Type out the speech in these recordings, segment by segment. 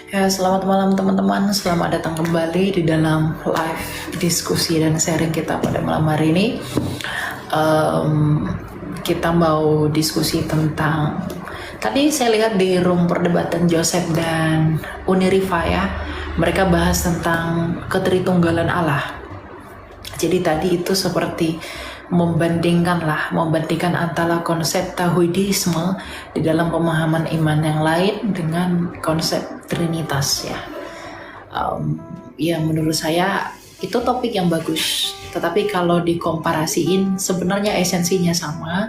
Ya, selamat malam teman-teman. Selamat datang kembali di dalam live diskusi dan sharing kita pada malam hari ini. Em, kita mau diskusi tentang tadi saya lihat di room perdebatan Joseph dan Unirifa ya. Mereka bahas tentang ketritunggalan Allah. Jadi tadi itu seperti membandingkan antara konsep tauhidisme di dalam pemahaman iman yang lain dengan konsep trinitas ya. Ya menurut saya itu topik yang bagus. Tetapi kalau dikomparasiin sebenarnya esensinya sama,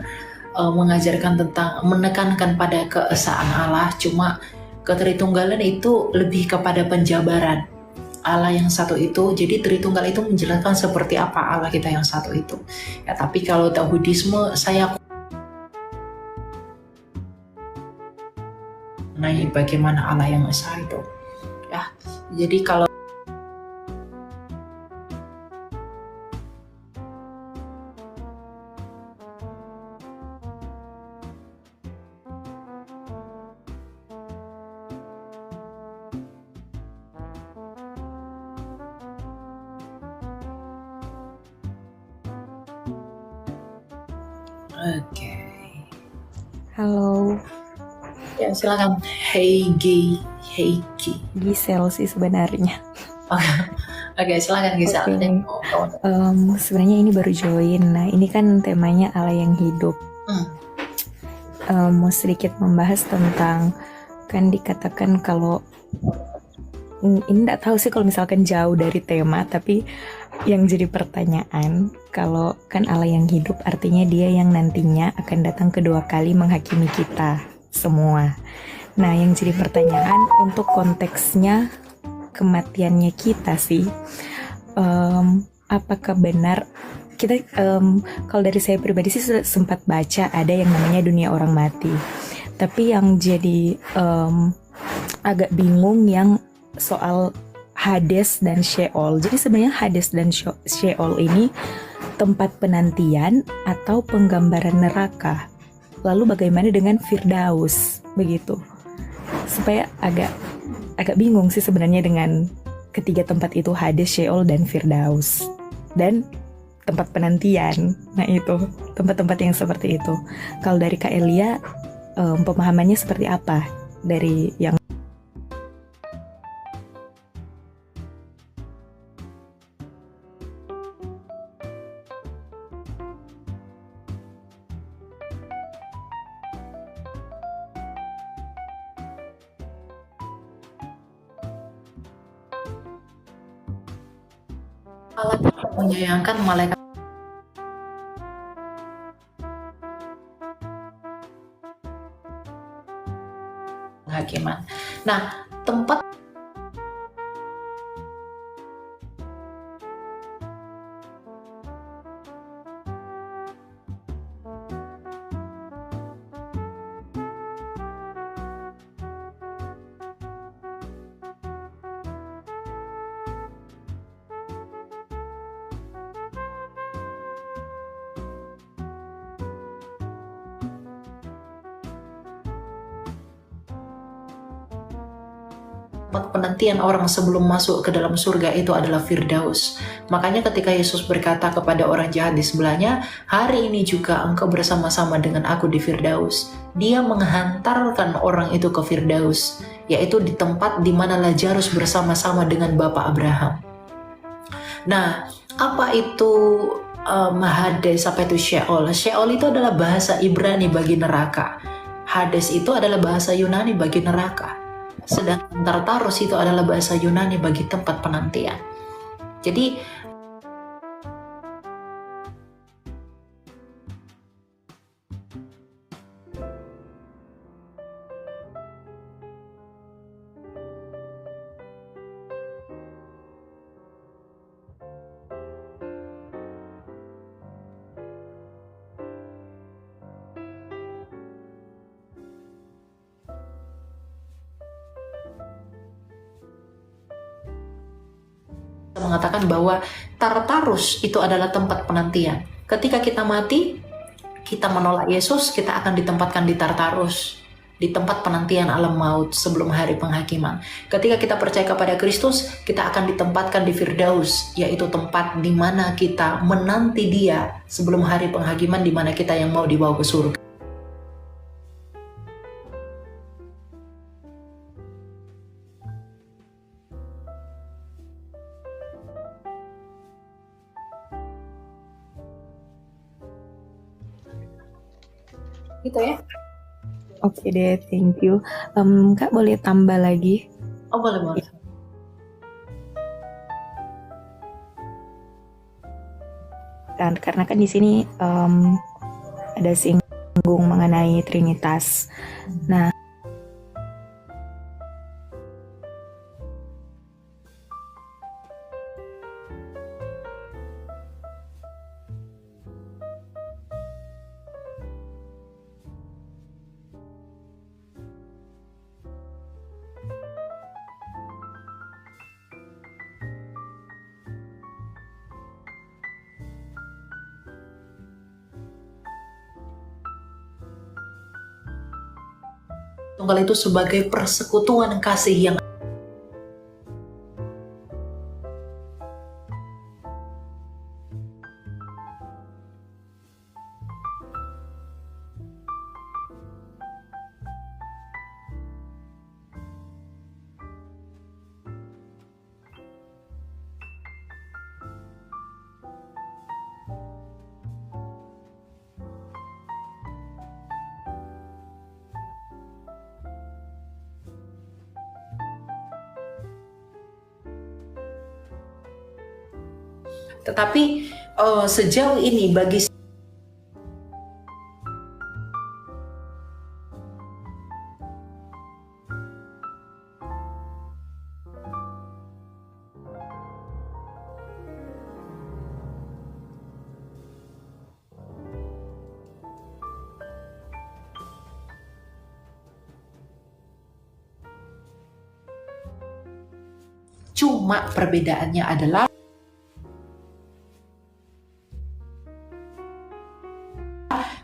mengajarkan tentang menekankan pada keesaan Allah, cuma ketritunggalan itu lebih kepada penjabaran Allah yang satu itu. Jadi Tritunggal itu menjelaskan seperti apa Allah kita yang satu itu. Ya, tapi kalau tauhidisme saya mengenai bagaimana Allah yang esa itu. Ya, jadi kalau oke. Halo, Ya, silakan. Heigi. Gisel sih sebenarnya. Oke, silakan Gisel. Oke. Ada yang mau kawan? Sebenarnya ini baru join. Nah, ini kan temanya Allah yang hidup. Mau sedikit membahas tentang, kan dikatakan kalau ini nggak tahu sih kalau misalkan jauh dari tema, tapi yang jadi pertanyaan, kalau kan Allah yang hidup artinya dia yang nantinya akan datang kedua kali menghakimi kita semua. Nah, yang jadi pertanyaan untuk konteksnya kematiannya kita sih, apakah benar kita, kalau dari saya pribadi sih sudah sempat baca ada yang namanya dunia orang mati, tapi yang jadi agak bingung yang soal Hades dan Sheol. Jadi sebenarnya Hades dan Sheol ini tempat penantian atau penggambaran neraka. Lalu bagaimana dengan Firdaus begitu? Supaya agak bingung sih sebenarnya dengan ketiga tempat itu, Hades, Sheol, dan Firdaus. Dan tempat penantian. Nah itu, tempat-tempat yang seperti itu. Kalau dari Kak Elia, pemahamannya seperti apa dari yang Allah tidak menyayangkan malaikat penghakiman. Nah, tempat penantian orang sebelum masuk ke dalam surga itu adalah Firdaus. Makanya ketika Yesus berkata kepada orang jahat di sebelahnya, hari ini juga engkau bersama-sama dengan aku di Firdaus. Dia menghantarkan orang itu ke Firdaus, yaitu di tempat di mana Lazarus bersama-sama dengan Bapak Abraham. Nah, apa itu Hades, apa itu Sheol? Sheol itu adalah bahasa Ibrani bagi neraka. Hades itu adalah bahasa Yunani bagi neraka. Sedangkan Tartarus itu adalah bahasa Yunani bagi tempat penantian. Jadi mengatakan bahwa Tartarus itu adalah tempat penantian. Ketika kita mati, kita menolak Yesus, kita akan ditempatkan di Tartarus. di tempat penantian alam maut sebelum hari penghakiman. Ketika kita percaya kepada Kristus, kita akan ditempatkan di Firdaus, yaitu tempat di mana kita menanti Dia sebelum hari penghakiman, di mana kita yang mau dibawa ke surga. Gitu ya. Oke deh, thank you. Kak boleh tambah lagi? Oh, boleh. Karena kan di sini ada singgung mengenai Trinitas. Nah, Tunggal itu sebagai persekutuan kasih yang tetapi sejauh ini bagi cuma perbedaannya adalah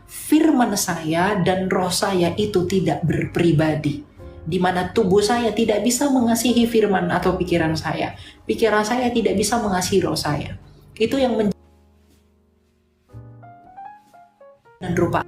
firman saya dan roh saya itu tidak berpribadi, di mana tubuh saya tidak bisa mengasihi firman atau pikiran saya tidak bisa mengasihi roh saya. Itu yang dan rupa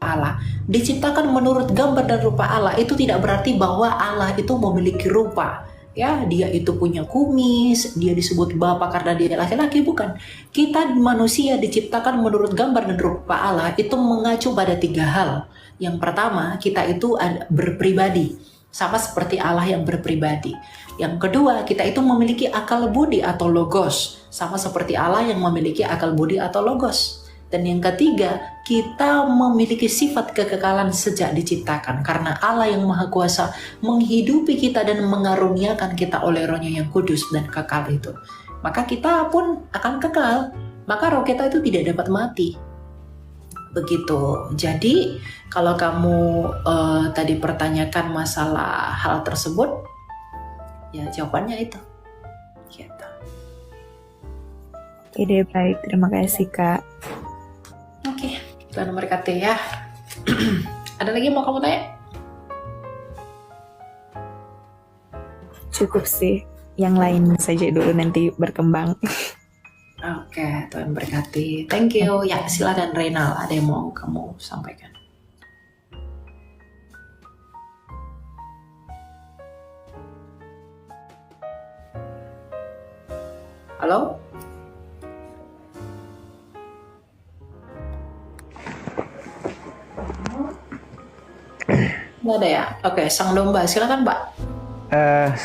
Allah diciptakan menurut gambar dan rupa Allah. Itu tidak berarti bahwa Allah itu memiliki rupa. Ya, dia itu punya kumis, dia disebut Bapa karena dia laki-laki, bukan. Kita manusia diciptakan menurut gambar dan rupa Allah, itu mengacu pada 3 hal. Yang pertama, kita itu berpribadi, sama seperti Allah yang berpribadi. Yang kedua, kita itu memiliki akal budi atau logos, sama seperti Allah yang memiliki akal budi atau logos. Dan yang ketiga, kita memiliki sifat kekekalan sejak diciptakan, karena Allah yang Maha Kuasa menghidupi kita dan mengaruniakan kita oleh Roh-Nya yang kudus dan kekal itu. Maka kita pun akan kekal, maka roh kita itu tidak dapat mati. Begitu. Jadi kalau kamu tadi pertanyakan masalah hal tersebut, ya jawabannya itu. Gitu. Oke deh, baik. Terima kasih, Kak. Oke, Tuhan memberkati ya. Ada lagi yang mau kamu tanya? Cukup sih. Yang lain saja dulu, nanti berkembang. Oke, Tuhan berkati. Thank you. Ya, silakan Reynal. Ada yang mau kamu sampaikan? Halo? Nggak ada ya? Oke, Sang Domba. Silakan, Mbak.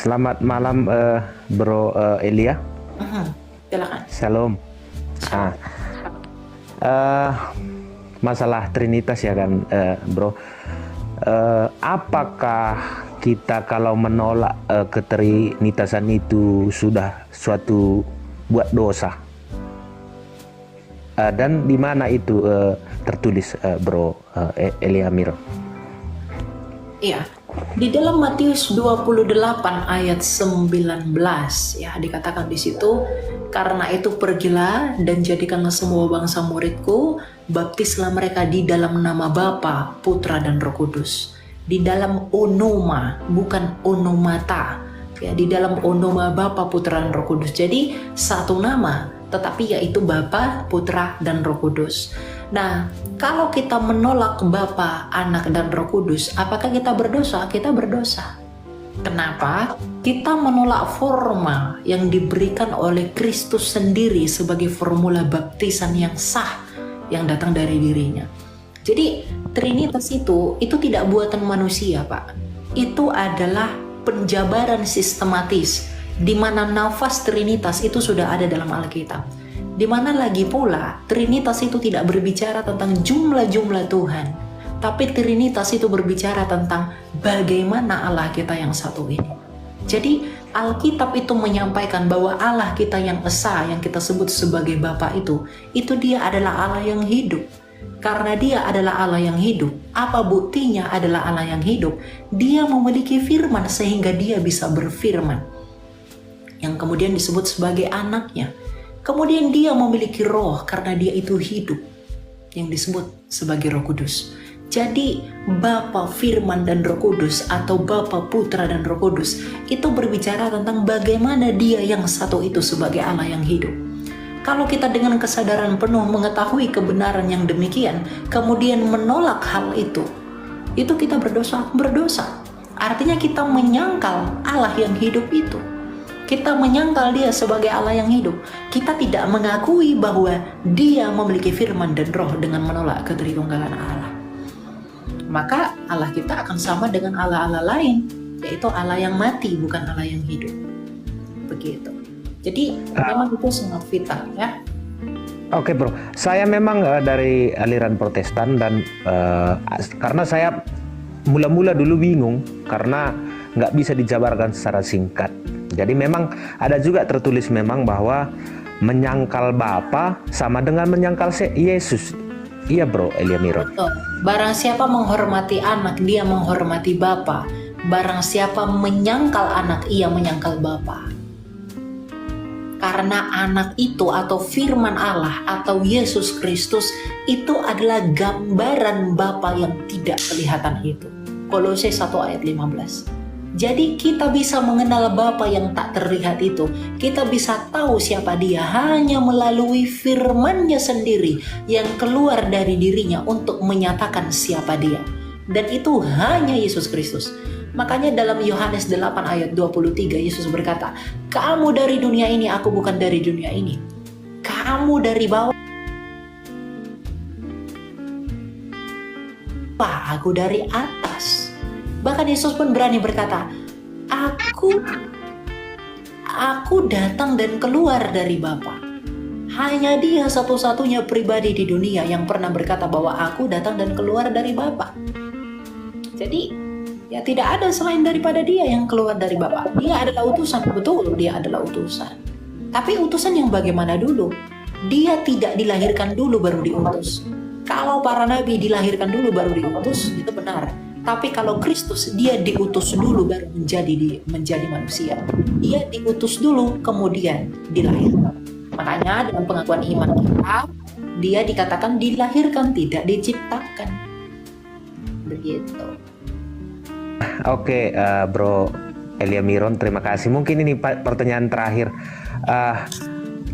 Selamat malam, Bro Elia. Silakan. Shalom. Masalah Trinitas ya kan, Bro. Apakah kita kalau menolak ketrinitasan itu sudah suatu buat dosa? Dan di mana itu tertulis, Bro Elia Miro? Iya, di dalam Matius 28 ayat 19 ya dikatakan di situ, karena itu pergilah dan jadikanlah semua bangsa muridku, baptislah mereka di dalam nama Bapa, Putra dan Roh Kudus. di dalam onoma, bukan onomata. Ya, di dalam onoma Bapa, Putra, dan Roh Kudus. Jadi satu nama, tetapi yaitu Bapa, Putra, dan Roh Kudus. Nah, kalau kita menolak Bapa, Anak, dan Roh Kudus, apakah kita berdosa? Kita berdosa. Kenapa? Kita menolak forma yang diberikan oleh Kristus sendiri sebagai formula baptisan yang sah yang datang dari dirinya. Jadi Trinitas itu tidak buatan manusia, Pak. Itu adalah penjabaran sistematis di mana nafas Trinitas itu sudah ada dalam Alkitab. Di mana lagi pula Trinitas itu tidak berbicara tentang jumlah-jumlah Tuhan, tapi Trinitas itu berbicara tentang bagaimana Allah kita yang satu ini. Jadi Alkitab itu menyampaikan bahwa Allah kita yang esa, yang kita sebut sebagai Bapa itu dia adalah Allah yang hidup. Karena dia adalah Allah yang hidup, apa buktinya adalah Allah yang hidup? Dia memiliki firman sehingga dia bisa berfirman, yang kemudian disebut sebagai anaknya. Kemudian dia memiliki roh karena dia itu hidup, yang disebut sebagai Roh Kudus. Jadi Bapa, Firman, dan Roh Kudus atau Bapa, Putra, dan Roh Kudus itu berbicara tentang bagaimana dia yang satu itu sebagai Allah yang hidup. Kalau kita dengan kesadaran penuh mengetahui kebenaran yang demikian, kemudian menolak hal itu kita berdosa. Artinya kita menyangkal Allah yang hidup itu. Kita menyangkal dia sebagai Allah yang hidup. Kita tidak mengakui bahwa dia memiliki firman dan roh dengan menolak ketritunggalan Allah. Maka Allah kita akan sama dengan Allah-Allah lain, yaitu Allah yang mati, bukan Allah yang hidup. Begitu. Jadi memang itu sangat vital ya. Oke bro, saya memang dari aliran Protestan dan karena saya mula-mula dulu bingung karena nggak bisa dijabarkan secara singkat. Jadi memang ada juga tertulis memang bahwa menyangkal Bapa sama dengan menyangkal Yesus. Iya bro, Elia Miron. Betul. Barang siapa menghormati anak, dia menghormati Bapa. Barang siapa menyangkal anak, ia menyangkal Bapa. Karena anak itu atau firman Allah atau Yesus Kristus itu adalah gambaran Bapa yang tidak kelihatan itu. Kolose 1 ayat 15. Jadi kita bisa mengenal Bapa yang tak terlihat itu. Kita bisa tahu siapa dia hanya melalui firman-Nya sendiri yang keluar dari dirinya untuk menyatakan siapa dia. Dan itu hanya Yesus Kristus. Makanya dalam Yohanes 8 ayat 23 Yesus berkata, "Kamu dari dunia ini, aku bukan dari dunia ini. Kamu dari bawah, aku dari atas." Bahkan Yesus pun berani berkata, Aku datang dan keluar dari Bapa. Hanya dia satu-satunya pribadi di dunia yang pernah berkata bahwa aku datang dan keluar dari Bapa. Jadi ya tidak ada selain daripada dia yang keluar dari Bapa. Dia adalah utusan, betul dia adalah utusan. Tapi utusan yang bagaimana dulu? Dia tidak dilahirkan dulu baru diutus. Kalau para nabi dilahirkan dulu baru diutus, itu benar. Tapi kalau Kristus, dia diutus dulu baru menjadi manusia. Dia diutus dulu kemudian dilahirkan. Makanya dalam pengakuan iman kita, dia dikatakan dilahirkan, tidak diciptakan. Begitu. Oke, Bro Elia Miron, terima kasih. Mungkin ini pertanyaan terakhir.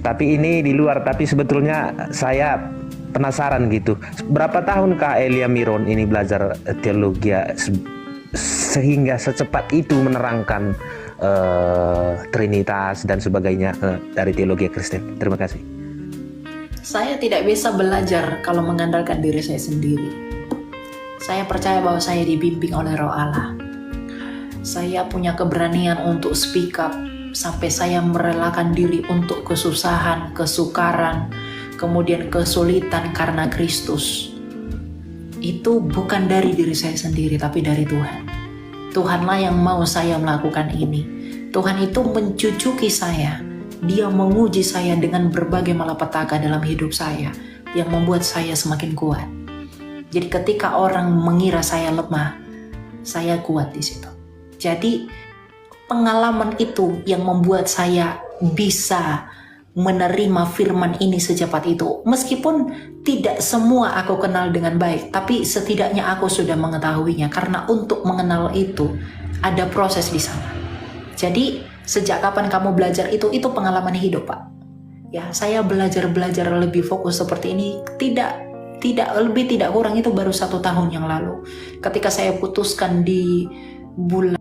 Tapi ini di luar, tapi sebetulnya saya penasaran gitu. Berapa tahun Kak Elia Miron ini belajar teologi sehingga secepat itu menerangkan Trinitas dan sebagainya dari teologi Kristen? Terima kasih. Saya tidak bisa belajar kalau mengandalkan diri saya sendiri. Saya percaya bahwa saya dibimbing oleh Roh Allah. Saya punya keberanian untuk speak up sampai saya merelakan diri untuk kesusahan, kesukaran, kemudian kesulitan karena Kristus. Itu bukan dari diri saya sendiri, tapi dari Tuhan. Tuhanlah yang mau saya melakukan ini. Tuhan itu mencucuki saya. Dia menguji saya dengan berbagai malapetaka dalam hidup saya yang membuat saya semakin kuat. Jadi ketika orang mengira saya lemah, saya kuat di situ. Jadi pengalaman itu yang membuat saya bisa menerima firman ini secepat itu. Meskipun tidak semua aku kenal dengan baik, tapi setidaknya aku sudah mengetahuinya, karena untuk mengenal itu ada proses di sana. Jadi sejak kapan kamu belajar itu pengalaman hidup, Pak. Ya, saya belajar lebih fokus seperti ini tidak lebih tidak kurang itu baru 1 tahun yang lalu, ketika saya putuskan di bulan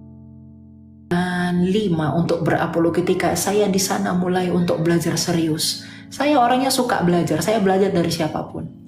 5 untuk berapologetika. Saya di sana mulai untuk belajar serius. Saya orangnya suka belajar, saya belajar dari siapapun.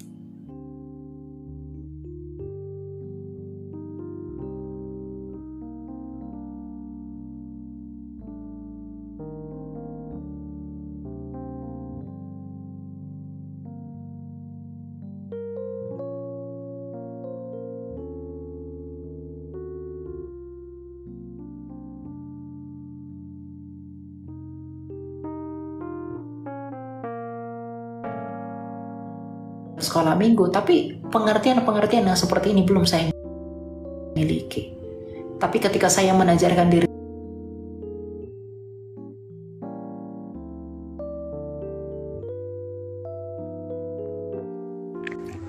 Sekolah minggu, tapi pengertian yang seperti ini belum saya miliki. Tapi ketika saya mengajarkan diri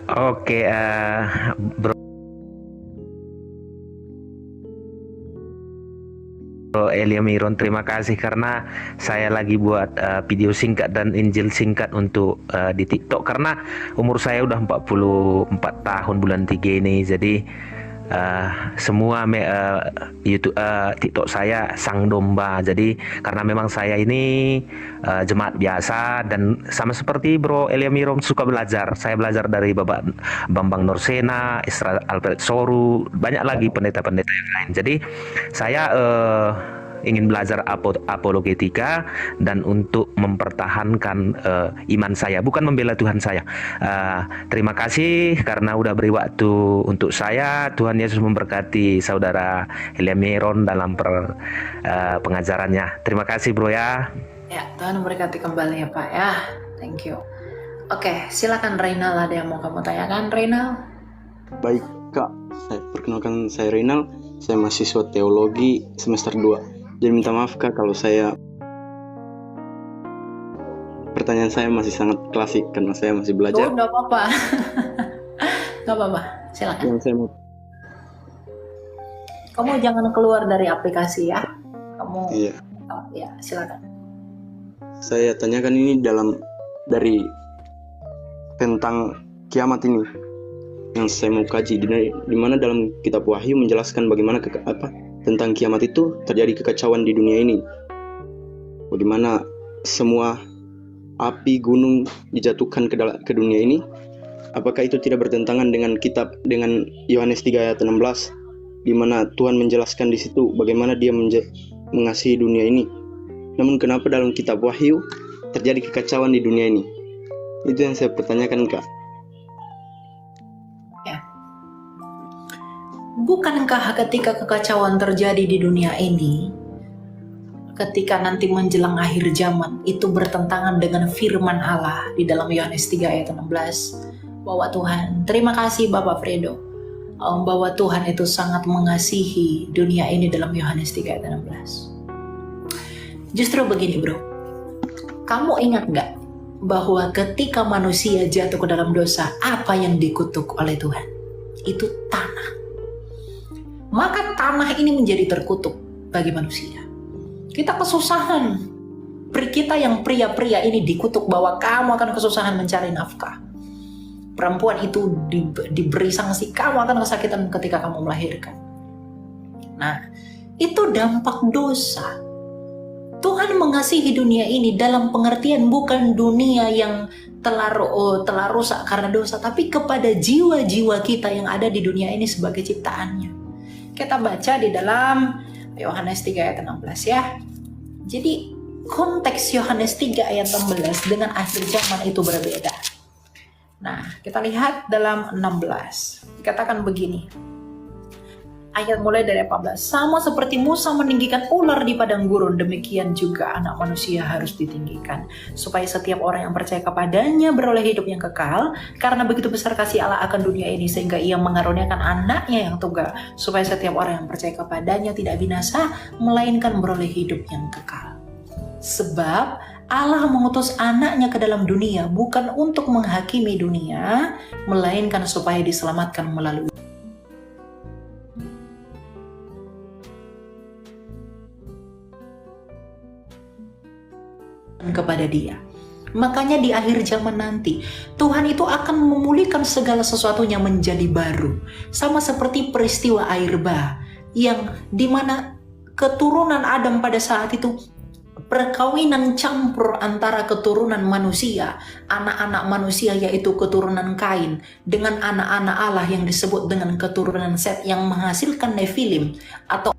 Oke, Bro Elia Miron, terima kasih karena saya lagi buat video singkat dan Injil singkat untuk di TikTok, karena umur saya udah 44 tahun bulan 3 ini. Jadi semua YouTube TikTok saya sang domba. Jadi karena memang saya ini jemaat biasa, dan sama seperti Bro Elia Miron suka belajar. Saya belajar dari Bapak Bambang Norsena, Isra Alfred Soru, banyak lagi pendeta-pendeta yang lain. Jadi saya ingin belajar apologetika dan untuk mempertahankan iman saya, bukan membela Tuhan saya. Terima kasih karena udah beri waktu untuk saya. Tuhan Yesus memberkati saudara Elia Miron dalam pengajarannya. Terima kasih bro ya. Ya, Tuhan memberkati kembali ya Pak ya. Thank you. Oke, silakan Reynal, ada yang mau kamu tanyakan, Reynal? Baik Kak, perkenalkan saya Reynal. Saya mahasiswa teologi semester 2. Jadi minta maaf Kak kalau pertanyaan saya masih sangat klasik karena saya masih belajar. Oh, nggak apa-apa. Nggak apa-apa, silakan. Yang saya mau Kamu jangan keluar dari aplikasi ya. Kamu Iya. Ya, silakan. Saya tanyakan ini dari tentang kiamat ini yang saya mau kaji, di mana dalam kitab Wahyu menjelaskan bagaimana tentang kiamat itu terjadi kekacauan di dunia ini. Bagaimana semua api gunung dijatuhkan ke dunia ini. Apakah itu tidak bertentangan dengan Yohanes 3 ayat 16, di mana Tuhan menjelaskan di situ bagaimana Dia mengasihi dunia ini. Namun kenapa dalam kitab Wahyu terjadi kekacauan di dunia ini? Itu yang saya pertanyakan Kak. Bukankah ketika kekacauan terjadi di dunia ini, ketika nanti menjelang akhir zaman, itu bertentangan dengan firman Allah di dalam Yohanes 3 ayat 16, bahwa Tuhan, terima kasih Bapak Fredo, bahwa Tuhan itu sangat mengasihi dunia ini dalam Yohanes 3 ayat 16. Justru begini bro, kamu ingat gak bahwa ketika manusia jatuh ke dalam dosa, apa yang dikutuk oleh Tuhan? Itu tanah. Maka tanah ini menjadi terkutuk bagi manusia. Kita kesusahan. Kita yang pria-pria ini dikutuk bahwa kamu akan kesusahan mencari nafkah. Perempuan itu diberi sanksi, kamu akan kesakitan ketika kamu melahirkan. Nah, itu dampak dosa. Tuhan mengasihi dunia ini dalam pengertian bukan dunia yang telah rusak karena dosa, tapi kepada jiwa-jiwa kita yang ada di dunia ini sebagai ciptaannya. Kita baca di dalam Yohanes 3 ayat 16 ya. Jadi konteks Yohanes 3 ayat 16 dengan akhir zaman itu berbeda. Nah, kita lihat dalam 16. Dikatakan begini. Ayat mulai dari 14. Sama seperti Musa meninggikan ular di padang gurun, demikian juga anak manusia harus ditinggikan, supaya setiap orang yang percaya kepadanya beroleh hidup yang kekal. Karena begitu besar kasih Allah akan dunia ini, sehingga Ia mengaruniakan anaknya yang tunggal, supaya setiap orang yang percaya kepadanya tidak binasa, melainkan beroleh hidup yang kekal. Sebab Allah mengutus anaknya ke dalam dunia bukan untuk menghakimi dunia, melainkan supaya diselamatkan melalui kepada dia. Makanya di akhir zaman nanti, Tuhan itu akan memulihkan segala sesuatunya menjadi baru. Sama seperti peristiwa air bah, yang dimana keturunan Adam pada saat itu, perkawinan campur antara keturunan manusia, anak-anak manusia yaitu keturunan Kain, dengan anak-anak Allah yang disebut dengan keturunan Set yang menghasilkan Nefilim, atau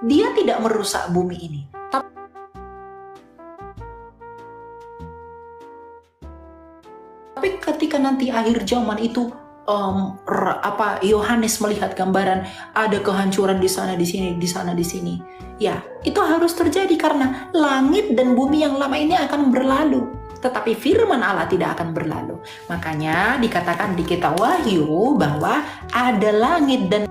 dia tidak merusak bumi ini. Tapi ketika nanti akhir zaman itu Yohanes melihat gambaran ada kehancuran di sana, di sini, di sana, di sini. Ya, itu harus terjadi karena langit dan bumi yang lama ini akan berlalu. Tetapi firman Allah tidak akan berlalu. Makanya dikatakan di kitab Wahyu bahwa ada langit dan